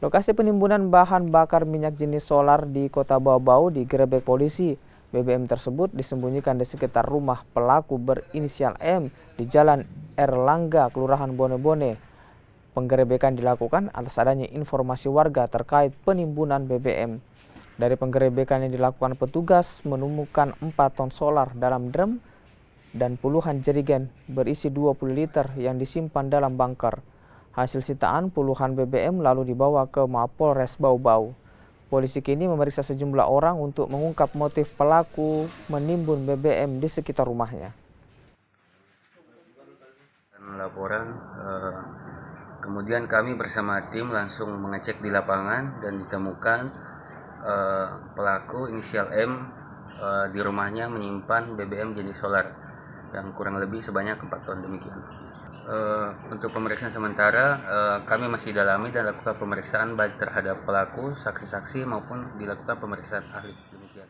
Lokasi penimbunan bahan bakar minyak jenis solar di Kota Bau-Bau digerebek polisi. BBM tersebut disembunyikan di sekitar rumah pelaku berinisial M di Jalan Erlangga, Kelurahan Bone-Bone. Penggerebekan dilakukan atas adanya informasi warga terkait penimbunan BBM. Dari penggerebekan yang dilakukan petugas menemukan 4 ton solar dalam drum dan puluhan jerigen berisi 20 liter yang disimpan dalam bunker. Hasil sitaan puluhan BBM lalu dibawa ke Mapolres Bau-Bau. Polisi kini memeriksa sejumlah orang untuk mengungkap motif pelaku menimbun BBM di sekitar rumahnya. Laporan, kemudian kami bersama tim langsung mengecek di lapangan dan ditemukan pelaku inisial M di rumahnya menyimpan BBM jenis solar yang kurang lebih sebanyak 4 ton demikian. Untuk pemeriksaan sementara kami masih dalami dan lakukan pemeriksaan baik terhadap pelaku, saksi-saksi maupun dilakukan pemeriksaan ahli. Demikian.